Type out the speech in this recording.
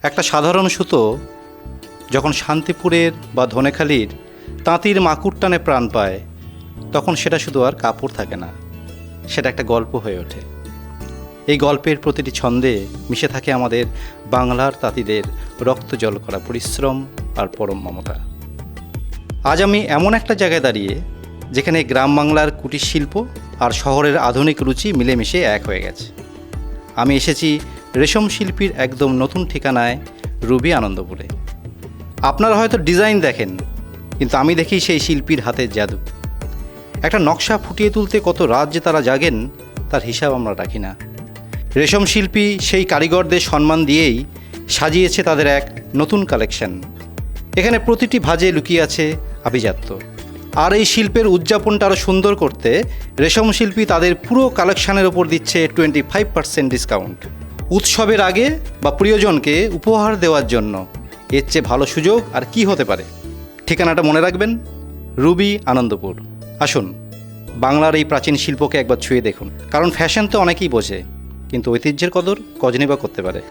একটা সাধারণ সুতো যখন শান্তিপুরের বা ধনেখালির তাঁতির মাকুর টানে প্রাণ পায়, তখন সেটা শুধু আর কাপড় থাকে না, সেটা একটা গল্প হয়ে ওঠে। এই গল্পের প্রতিটি ছন্দে মিশে থাকে আমাদের বাংলার তাঁতিদের রক্ত জল করা পরিশ্রম আর পরম মমতা। আজ আমি এমন একটা জায়গায় দাঁড়িয়ে যেখানে গ্রাম বাংলার কুটির শিল্প আর শহরের আধুনিক রুচি মিলেমিশে এক হয়ে গেছে। আমি এসেছি রেশম শিল্পীর একদম নতুন ঠিকানায়, রুবি আনন্দপুরে। আপনারা হয়তো ডিজাইন দেখেন, কিন্তু আমি দেখি সেই শিল্পীর হাতের জাদু। একটা নকশা ফুটিয়ে তুলতে কত রাত যে তারা জাগেন, তার হিসাব আমরা রাখি না। রেশম শিল্পী সেই কারিগরদের সম্মান দিয়েই সাজিয়েছে তাদের এক নতুন কালেকশন। এখানে প্রতিটি ভাঁজে লুকিয়ে আছে আভিজাত্য। আর এই শিল্পের উদযাপনটা আরও সুন্দর করতে রেশম শিল্পী তাদের পুরো কালেকশানের ওপর দিচ্ছে 25% ডিসকাউন্ট। উৎসবের আগে বা প্রিয়জনকে উপহার দেওয়ার জন্য এর চেয়ে ভালো সুযোগ আর কি হতে পারে। ঠিকানাটা মনে রাখবেন, রুবি আনন্দপুর। আসুন, বাংলার এই প্রাচীন শিল্পকে একবার ছুঁয়ে দেখুন। কারণ ফ্যাশন তো অনেকেই বোঝে, কিন্তু ঐতিহ্যের কদর কজনই বা করতে পারে।